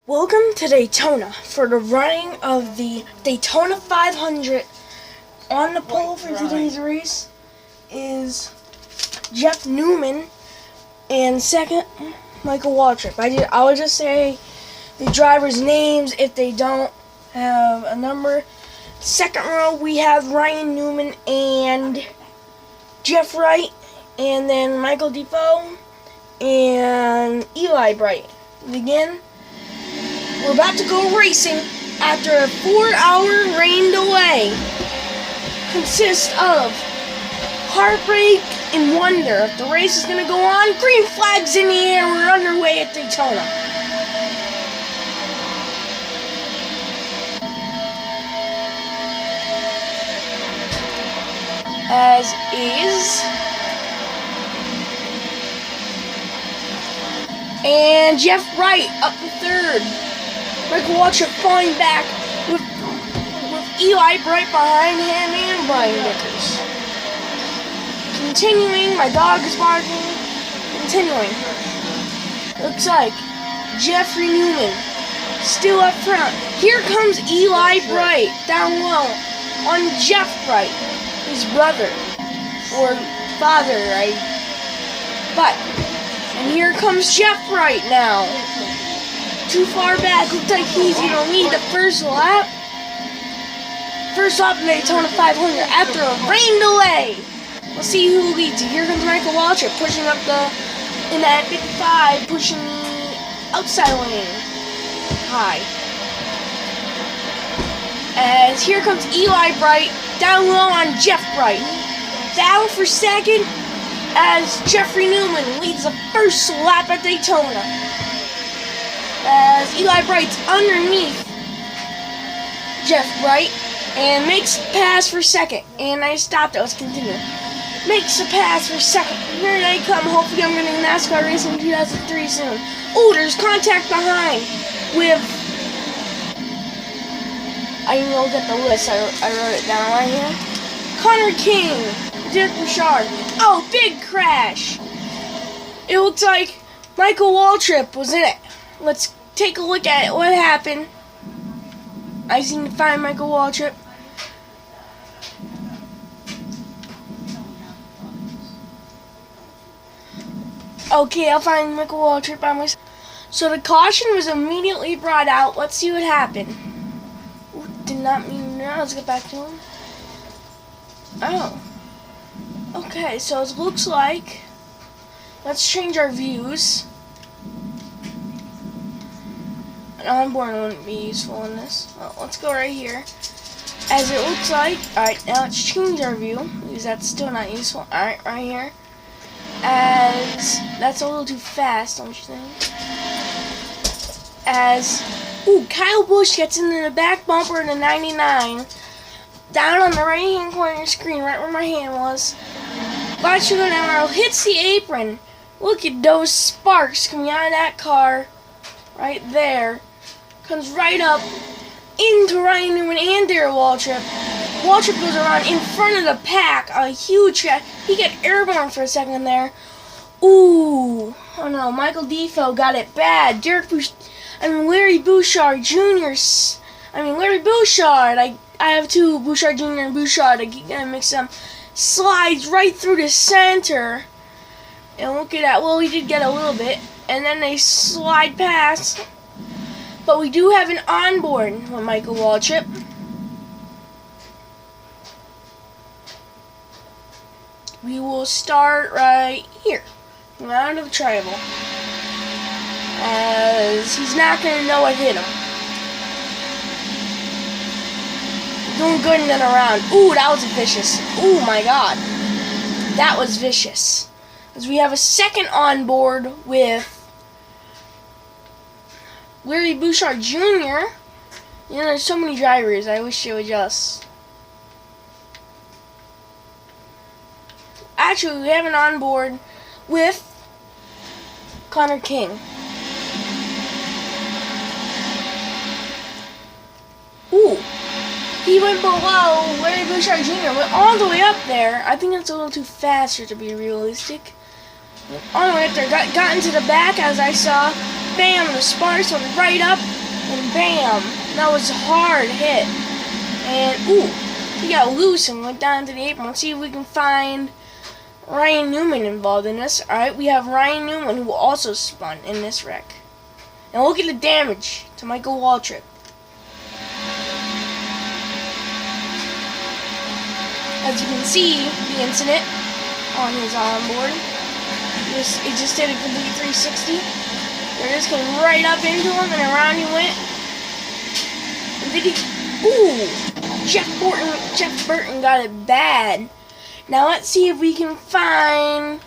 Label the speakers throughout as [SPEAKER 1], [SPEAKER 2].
[SPEAKER 1] Welcome to Daytona for the running of the Daytona 500. On the pole for today's race is Jeff Newman and second Michael Waltrip. I will just say the drivers' names if they don't have a number. Second row we have Ryan Newman and Jeff Wright, and then Michael Defoe and Eli Bright. Begin. We're about to go racing after a 4-hour rain delay. Consists of heartbreak and wonder. If the race is going to go on, green flags in the air. We're underway at Daytona. As is. And Jeff Wright up to third. Michael Waltrip falling back with Eli Bright behind him and Brian Vickers. Continuing, my dog is barking. Continuing. Looks like Jeffrey Newman still up front. Here comes Eli Bright down low on Jeff Bright, his brother or father, right? And here comes Jeff Bright now. Too far back. Looks like he's going to lead the first lap. First lap in Daytona 500 after a rain delay. We'll see who leads. Here comes Michael Waltrip pushing up in that 55, pushing the outside lane high. As here comes Eli Bright down low on Jeff Bright. Battle for second as Jeffrey Newman leads the first lap at Daytona. As Eli Bright's underneath Jeff Bright and makes a pass for second. And I stopped it. Let's continue. Makes a pass for second. Here they come. Hopefully I'm going to Nascar racing 2003 soon. Oh, there's contact behind with... I didn't look at the list. I wrote it down right here. Connor King. Derek Bouchard. Oh, big crash. It looks like Michael Waltrip was in it. Let's take a look at it. What happened? I seem to find Michael Waltrip. Okay, I'll find Michael Waltrip by myself. So the caution was immediately brought out. Let's see what happened. Ooh, did not mean that. Let's get back to him. Oh. Okay, so it looks like... Let's change our views. An onboard wouldn't be useful in this. Well, let's go right here. As it looks like... Alright, now let's change our view, because that's still not useful. Alright, right here. As... That's a little too fast, don't you think? As... Ooh, Kyle Busch gets into the back bumper in the 99. Down on the right-hand corner of your screen, right where my hand was. Flash sugar arrow hits the apron. Look at those sparks coming out of that car. Right there. Comes right up into Ryan Newman and Darrell Waltrip. Waltrip goes around in front of the pack. A huge crash. He got airborne for a second there. Ooh. Oh no, Michael Defoe got it bad. Larry Bouchard Jr. Larry Bouchard. I have two, Bouchard Jr. and Bouchard. I keep gonna mix them. Slides right through the center. And look at that. Well, we did get a little bit. And then they slide past. But we do have an onboard with Michael Waltrip. We will start right here. Out of the travel. As he's not going to know what hit him. Doing good and then around. Ooh, that was vicious. Ooh, my God. That was vicious. As we have a second on board with Larry Bouchard Jr. You know, there's so many drivers. I wish it would just... Actually, we have an on board with Connor King. Ooh. He went below Larry Bouchard Jr. Went all the way up there. I think that's a little too fast for it to be realistic. All the way up there. Got into the back as I saw bam, the sparks went right up, and bam. That was a hard hit. And, ooh, he got loose and went down to the apron. Let's see if we can find Ryan Newman involved in this. Alright, we have Ryan Newman who also spun in this wreck. And look at the damage to Michael Waltrip. As you can see, the incident on his onboard. It just did a complete 360. It just came right up into him and around he went. And did he? Ooh! Jeff Burton got it bad. Now let's see if we can find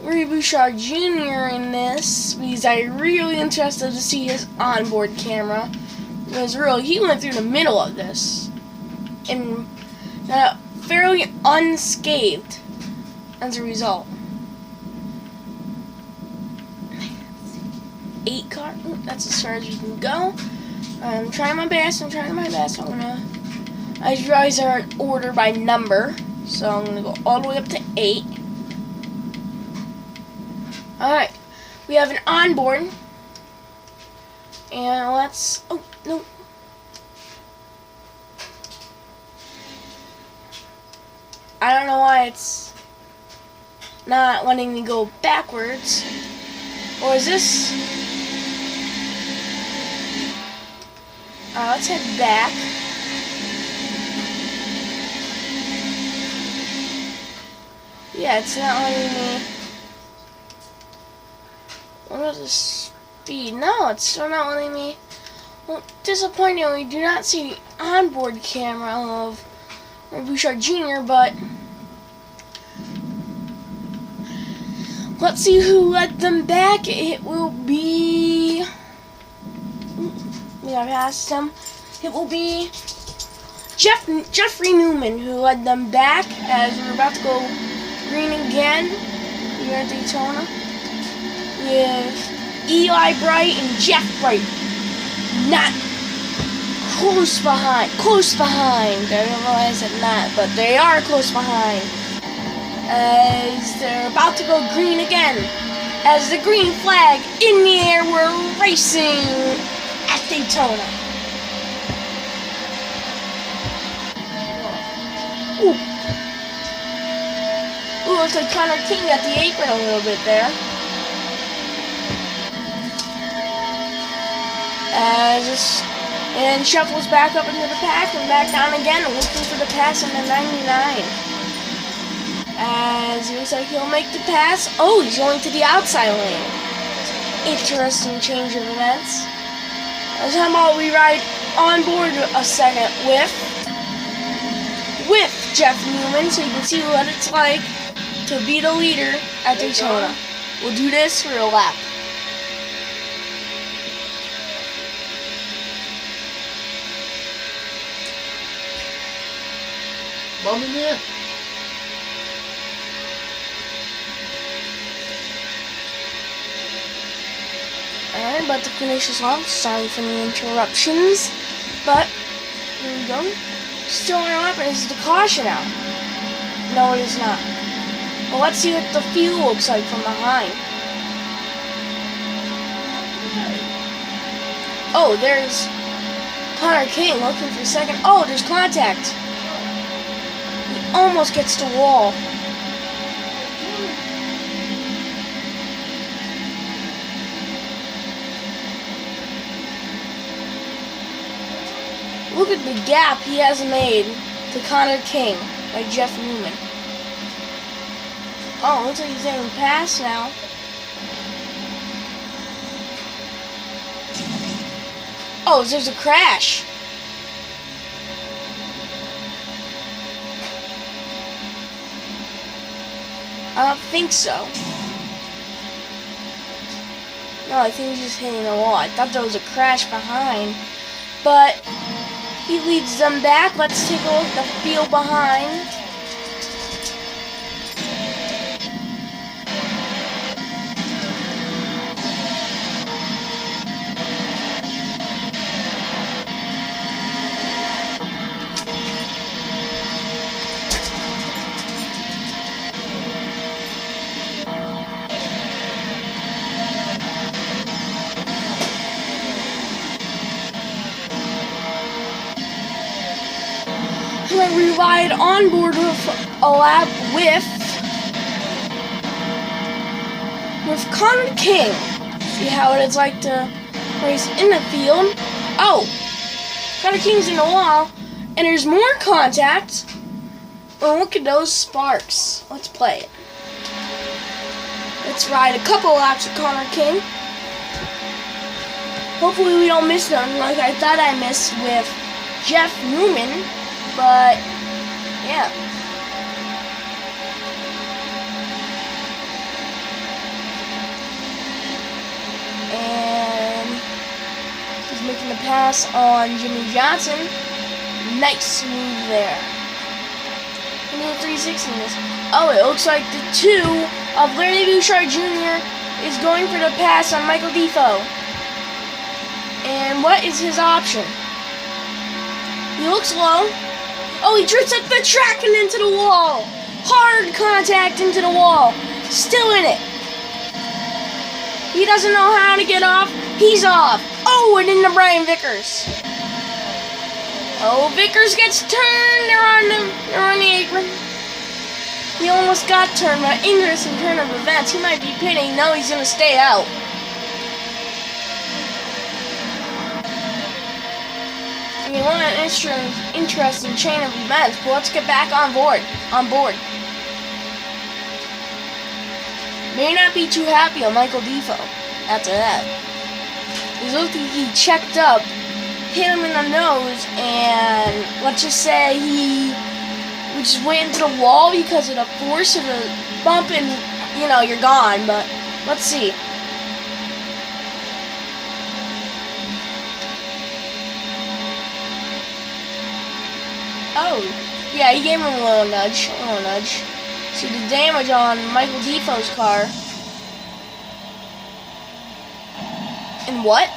[SPEAKER 1] Ray Bouchard Jr. in this, because I'm really interested to see his onboard camera. Because really, he went through the middle of this and got fairly unscathed as a result. 8 car. That's as far as we can go. I'm trying my best. I'm gonna. I realize they're in order by number, so I'm gonna go all the way up to 8. All right, we have an onboard, and let's. Oh no. I don't know why it's not letting me go backwards. Or is this? Let's head back. Yeah, it's not letting me. What is the speed? No, it's still not letting me. Well, disappointing, we do not see the onboard camera of Bouchard Jr., but let's see who led them back. It will be. We have passed him. It will be Jeffrey Newman who led them back as we're about to go green again here at Daytona with Eli Bright and Jeff Bright. Not close behind. I don't know why I said not, but they are close behind. As they're about to go green again. As the green flag in the air, we're racing at Daytona. Ooh. Ooh, looks like Connor King got the apron a little bit there. And shuffles back up into the pack and back down again, looking for the pass in the 99. As it looks like he'll make the pass. Oh, he's going to the outside lane. Interesting change of events. As how about we ride on board a second with Jeff Newman, so you can see what it's like to be the leader at Daytona. We'll do this for a lap.
[SPEAKER 2] Bum in there.
[SPEAKER 1] Alright, about to finish this off. Sorry for the interruptions. But, here we go. Still in our lap, and this is the caution out. No, it is not. Well, let's see what the field looks like from behind. Oh, there's Connor King looking for a second. Oh, there's contact. He almost gets the wall. Look at the gap he has made to Connor King by Jeff Newman. Oh, looks like he's getting past now. Oh, there's a crash. I don't think so. No, I think he's just hitting the wall. I thought there was a crash behind. But he leads them back. Let's take a look at the field behind. point we ride on board with a lap with Connor King. See how it is like to race in the field. Oh, Connor King's in the wall, and there's more contact. Oh, look at those sparks. Let's play it. Let's ride a couple laps with Connor King. Hopefully we don't miss none like I thought I missed with Jeff Newman, but yeah. And he's making the pass on Jimmy Johnson. Nice move there. 360 in this. Oh, it looks like the two of Larry Bouchard Jr. is going for the pass on Michael Defoe. And what is his option? He looks low. Oh, he drifts up the track and into the wall. Hard contact into the wall. Still in it. He doesn't know how to get off. He's off. Oh, and into Brian Vickers. Oh, Vickers gets turned. They're on the apron. He almost got turned, but interesting turn of events. He might be pitting. No, he's going to stay out. I mean, what an interesting chain of events. But let's get back on board. May not be too happy on Michael Defoe after that. He looked like he checked up, hit him in the nose, and let's just say he just went into the wall because of the force of the bump, and you know, you're gone. But let's see. Oh, yeah, he gave him a little nudge. See the damage on Michael Defoe's car. And what?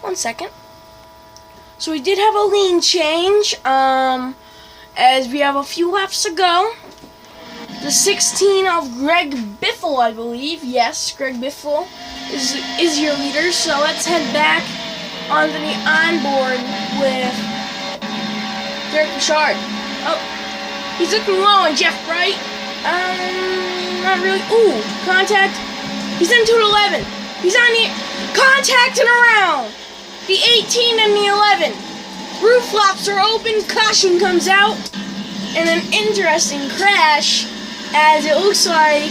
[SPEAKER 1] 1 second. So we did have a lane change, as we have a few laps to go. The 16 of Greg Biffle, I believe. Yes, Greg Biffle is your leader. So let's head back onto the onboard with Derek Bouchard. Oh, he's looking low on Jeff Bright. Not really. Ooh, contact. He's into the 11. He's on the contact and around. The 18 and the 11. Roof flaps are open. Caution comes out. And an interesting crash, as it looks like,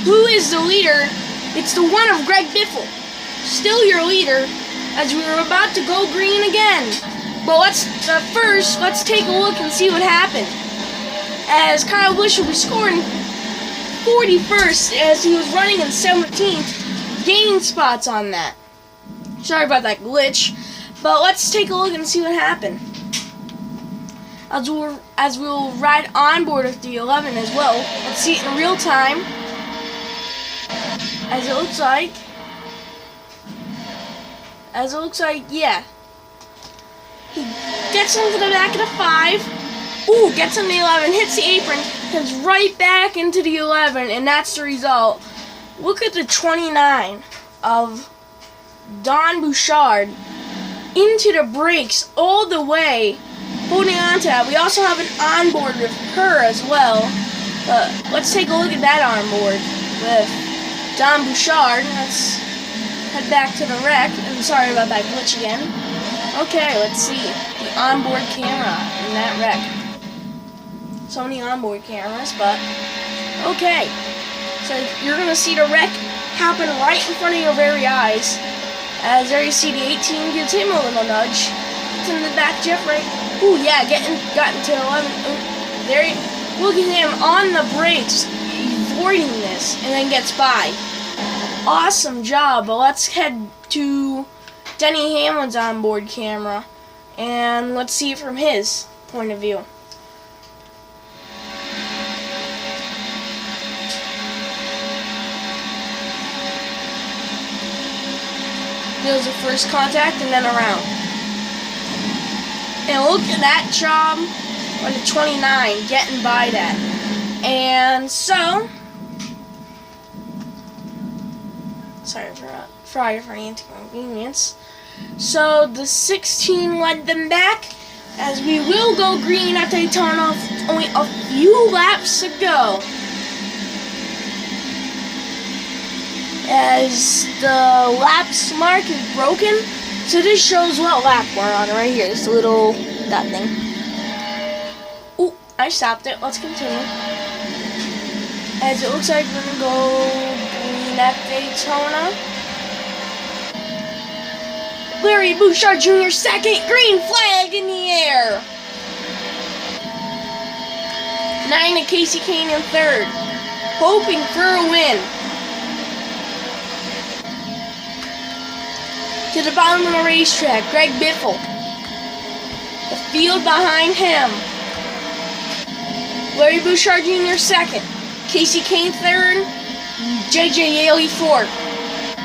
[SPEAKER 1] who is the leader? It's the one of Greg Biffle. Still your leader, as we were about to go green again. But let's take a look and see what happened. As Kyle Busch will be scoring 41st, as he was running in 17th, gaining spots on that. Sorry about that glitch, but let's take a look and see what happened. As we'll ride on board with the 11 as well. Let's see it in real time. As it looks like, yeah. He gets into the back of the 5. Ooh, gets on the 11, hits the apron, comes right back into the 11, and that's the result. Look at the 29 of Don Bouchard into the brakes all the way, holding on to that. We also have an onboard with her as well. Let's take a look at that onboard with Don Bouchard. Let's head back to the wreck. And sorry about that glitch again. Okay, let's see the onboard camera in that wreck. So many onboard cameras, but okay. So you're gonna see the wreck happen right in front of your very eyes. As there you see the 18 gives him a little nudge. It's in the back, Jeff, right? Ooh, yeah, gotten to 11. Ooh, there, look at him on the brakes, avoiding this, and then gets by. Awesome job. But let's head to Denny Hamlin's onboard camera, and let's see it from his point of view. There's the first contact and then around. And look at that job on the 29 getting by that. And so Sorry for any inconvenience. So the 16 led them back, as we will go green at Daytona with only a few laps to go. As the laps mark is broken, so this shows what lap we're on right here. This little dot thing. Ooh, I stopped it. Let's continue. As it looks like we're gonna go green at Daytona. Larry Bouchard Jr. second, green flag in the air. 9 to Casey Kane in third, hoping for a win. To the bottom of the racetrack, Greg Biffle. The field behind him. Larry Bouchard Jr. second, Casey Kane third, JJ Yaley fourth.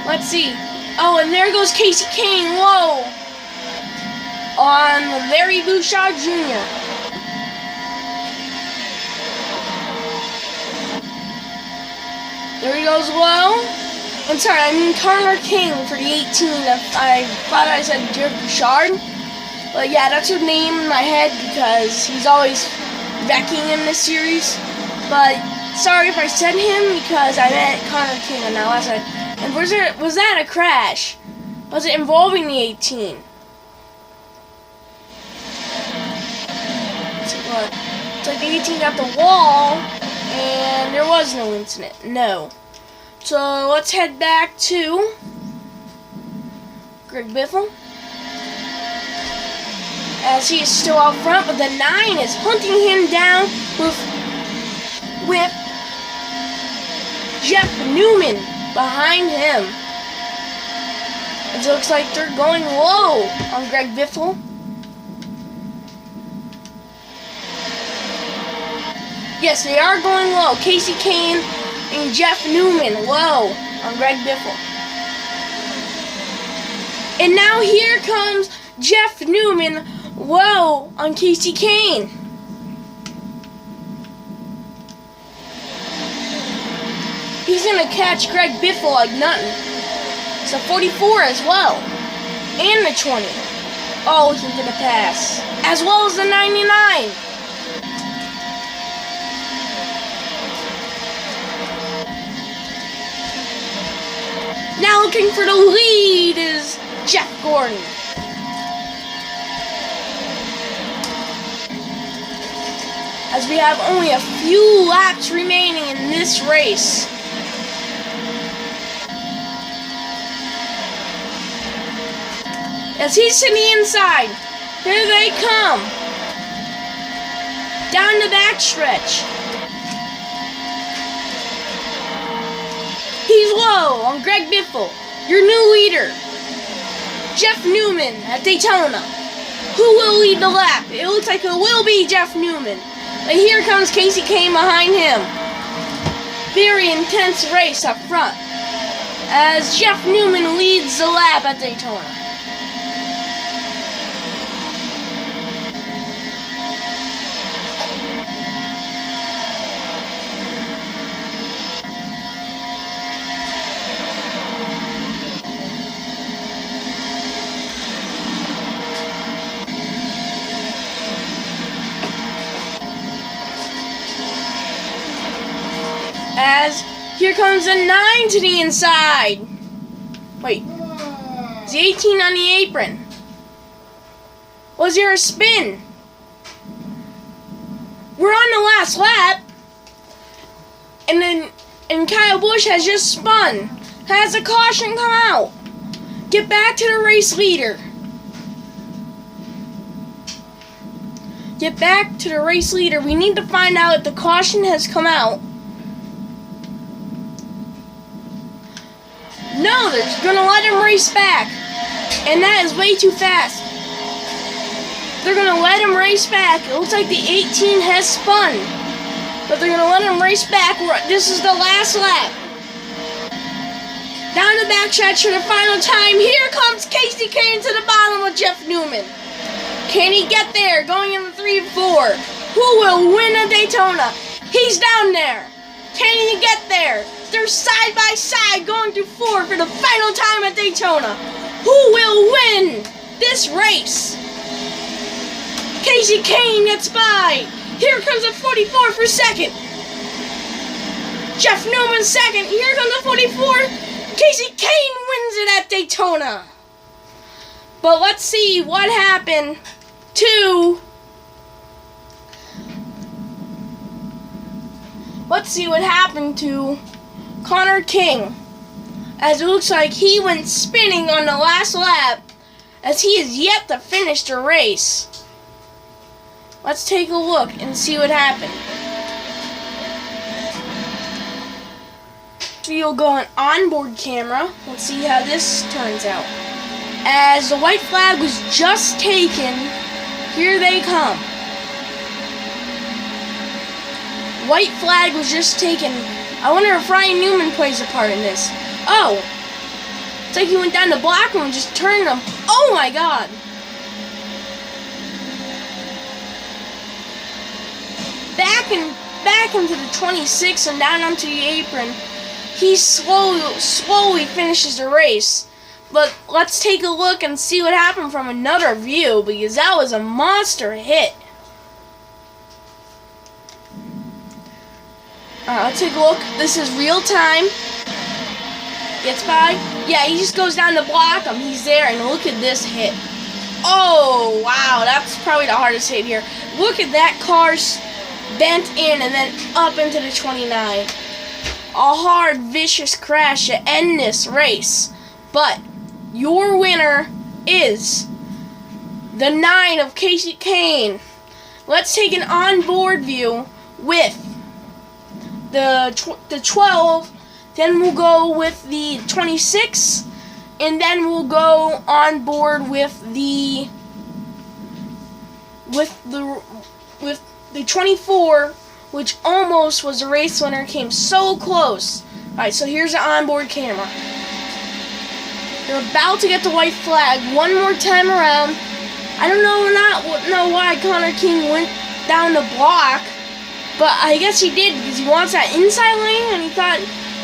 [SPEAKER 1] Let's see. Oh, and there goes Casey Kane low on Larry Bouchard Jr. There he goes low. I'm sorry, I mean Connor King for the 18. I thought I said Jared Bouchard. But yeah, that's his name in my head because he's always wrecking in this series. But sorry if I said him because I meant Connor King on that last side. And was that a crash? Was it involving the 18? It's like the 18 got the wall and there was no incident. No. So let's head back to Greg Biffle, as he is still out front, but the 9 is hunting him down with Jeff Newman behind him. It looks like they're going low on Greg Biffle. Yes, they are going low. Casey Kane and Jeff Newman low on Greg Biffle. And now here comes Jeff Newman low on Casey Kane. He's going to catch Greg Biffle like nothing. It's a 44 as well. And the 20. Oh, he's going to pass. As well as the 99. Now looking for the lead is Jeff Gordon. As we have only a few laps remaining in this race. As he's to the inside, here they come. Down the backstretch. He's low on Greg Biffle, your new leader. Jeff Newman at Daytona. Who will lead the lap? It looks like it will be Jeff Newman. But here comes Casey Kane behind him. Very intense race up front, as Jeff Newman leads the lap at Daytona. As here comes a 9 to the inside. Wait, it's the 18 on the apron. Was there a spin? We're on the last lap, and Kyle Busch has just spun. Has a caution come out? Get back to the race leader. Get back to the race leader. We need to find out if the caution has come out. No, they're going to let him race back. And that is way too fast. They're going to let him race back. It looks like the 18 has spun. But they're going to let him race back. This is the last lap. Down the backstretch for the final time. Here comes Casey Kane to the bottom of Jeff Newman. Can he get there? Going in the 3-4. Who will win at Daytona? He's down there. Can he you get there? They're side by side going through 4 for the final time at Daytona. Who will win this race? Kasey Kahne gets by. Here comes a 44 for second. Jeff Newman second. Here comes a 44. Kasey Kahne wins it at Daytona. But let's see what happened to... Let's see what happened to Connor King, as it looks like he went spinning on the last lap, as he is yet to finish the race. Let's take a look and see what happened. We'll go on onboard camera. Let's see how this turns out. As the white flag was just taken, here they come. White flag was just taken. I wonder if Ryan Newman plays a part in this. Oh! It's like he went down the black one and just turned them. Oh my god! Back into the 26 and down onto the apron. He slowly finishes the race. But let's take a look and see what happened from another view, because that was a monster hit. Alright, let's take a look. This is real time. Gets by. Yeah, he just goes down to block him. He's there, and look at this hit. Oh, wow. That's probably the hardest hit here. Look at that car bent in and then up into the 29. A hard, vicious crash to end this race. But your winner is the 9 of Kasey Kahne. Let's take an onboard view with the 12, then we'll go with the 26, and then we'll go on board with the 24, which almost was the race winner, came so close. Alright, so here's the onboard camera. They're about to get the white flag one more time around. I don't know why Connor King went down the block, but I guess he did because he wants that inside lane, and he thought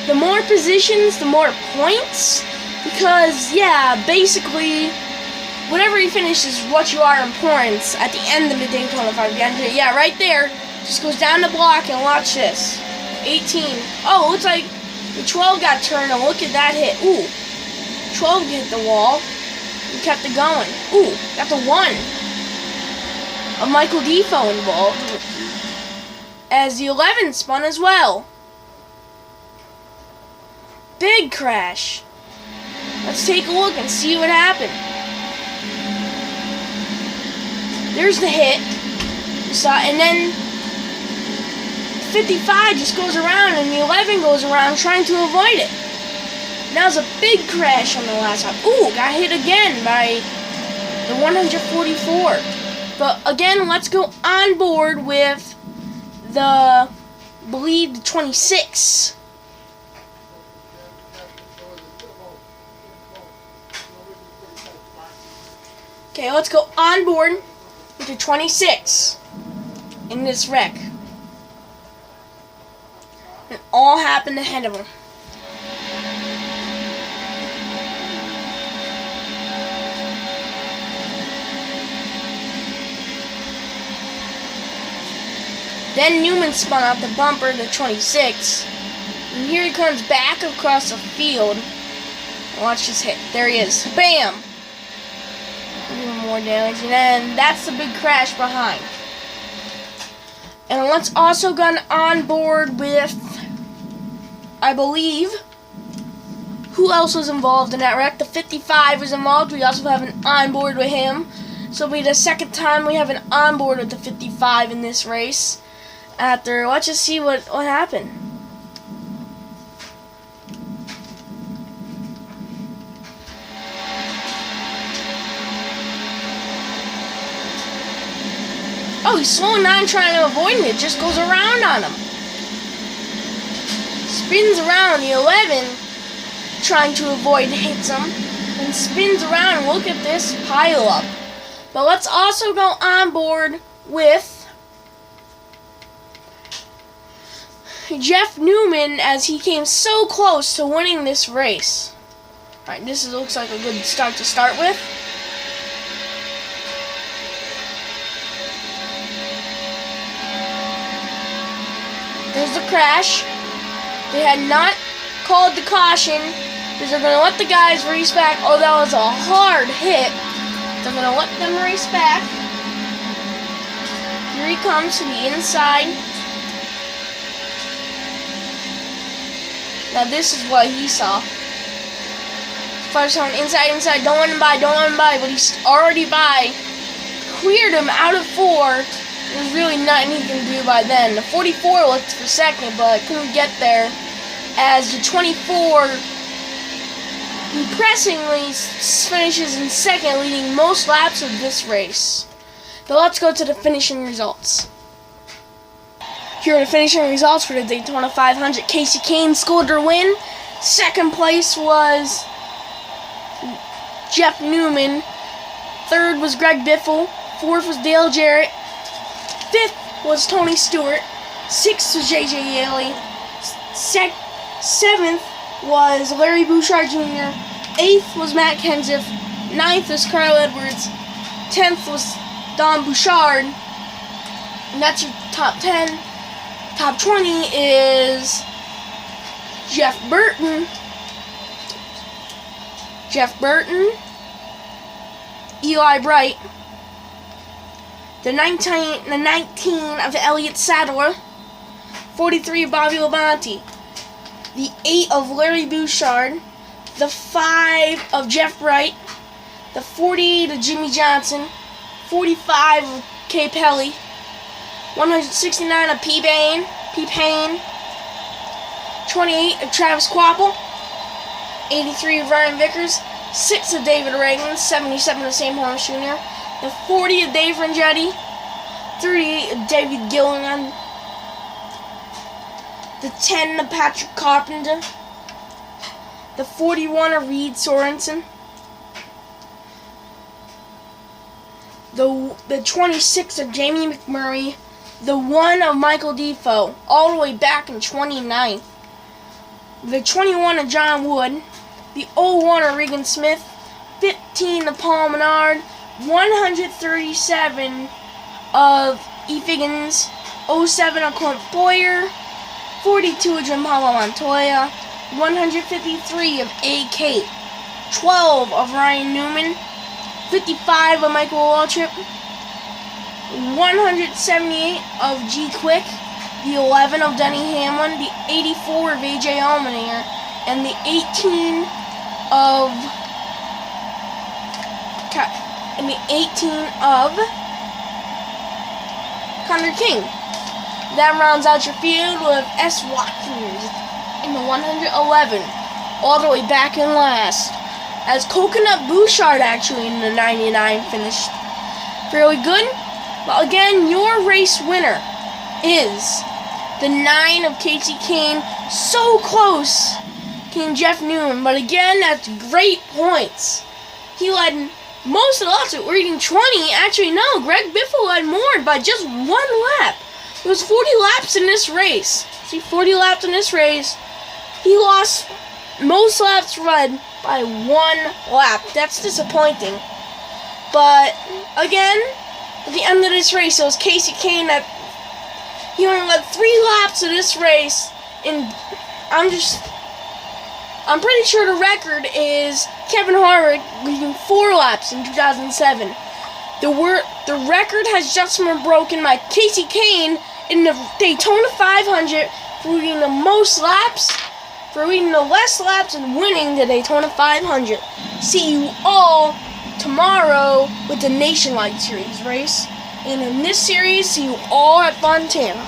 [SPEAKER 1] the more positions, the more points. Because, yeah, basically, whatever you finish is what you are in points at the end of the Daytona 500. Yeah, right there. Just goes down the block and watch this. 18. Oh, looks like the 12 got turned, and look at that hit. Ooh. 12 hit the wall. He kept it going. Ooh, got the 1. A Michael Defoe involved. As the 11 spun as well. Big crash. Let's take a look and see what happened. There's the hit. You saw, and then 55 just goes around, and the 11 goes around trying to avoid it. That was a big crash on the last lap. Ooh, got hit again by the 144. But again, let's go on board with the, believe, the 26. Okay, let's go on board with the 26 in this wreck. It all happened ahead of him. Then Newman spun out the bumper, the 26. And here he comes back across the field. Watch this hit. There he is. Bam! Even more damage. And then that's the big crash behind. And let's also go on board with, I believe, who else was involved in that wreck? The 55 was involved. We also have an onboard with him. So it'll be the second time we have an onboard with the 55 in this race. Let's just see what happened. Oh, he's slowing down trying to avoid me. It just goes around on him. Spins around the 11 trying to avoid, hits him, and spins around. Look at this pile up. But let's also go on board with Jeff Newman as he came so close to winning this race. Alright, looks like a good start to start with. There's the crash. They had not called the caution because they're going to let the guys race back. Oh, that was a hard hit. They're going to let them race back. Here he comes to the inside. Now this is what he saw. First on inside, don't let him by, but he's already by. Cleared him out of 4. There's really nothing he can do by then. The 44 looked for second, but couldn't get there. As the 24 depressingly finishes in second, leading most laps of this race. But let's go to the finishing results. Here are the finishing results for the Daytona 500. Casey Kane scored their win. Second place was Jeff Newman. Third was Greg Biffle. Fourth was Dale Jarrett. Fifth was Tony Stewart. Sixth was J.J. Yaley. Seventh was Larry Bouchard Jr. Eighth was Matt Kenseth. Ninth was Carl Edwards. 10th was Don Bouchard. And that's your top 10. Top 20 is Jeff Burton. Eli Bright. The 19 of Elliott Sadler. 43 of Bobby Labonte. The 8 of Larry Bouchard. The 5 of Jeff Bright. The 48 of Jimmy Johnson. 45 of Kay Pelly. 169 of P. Payne. 28 of Travis Quapple. 83 of Ryan Vickers. 6 of David Reagan. 77 of Sam Holmes Jr. The 40 of Dave Rangetti. 38 of David Gilligan. The 10 of Patrick Carpenter. The 41 of Reed Sorensen. The 26 of Jamie McMurray. The 1 of Michael Defoe, all the way back in 29th. The 21 of John Wood. The 01 of Regan Smith. 15 of Paul Menard. 137 of E. Figgins. 07 of Clint Boyer. 42 of Jim Paulo Montoya. 153 of A. Kate. 12 of Ryan Newman. 55 of Michael Waltrip. 178 of G. Quick. The 11 of Denny Hamlin. The 84 of A.J. Allmendinger. And the 18 of Connor King. That rounds out your field with S. Watkins in the 111, all the way back in last. As Coconut Bouchard actually in the 99 finished fairly good. But again, your race winner is the 9 of Casey Kane. So close came Jeff Newman, but again, that's great points. He led most of the laps at reading 20. Actually, no, Greg Biffle led more by just 1 lap. It was 40 laps in this race. See, 40 laps in this race. He lost most laps led by 1 lap. That's disappointing. But again, at the end of this race, it was Casey Kane that he only led 3 laps of this race. And I'm pretty sure the record is Kevin Harvick leading 4 laps in 2007. The record has just been broken by Casey Kane in the Daytona 500 for leading the most laps, for leading the less laps, and winning the Daytona 500. See you all tomorrow with the Nationwide Series race. And in this series, see you all at Fontana.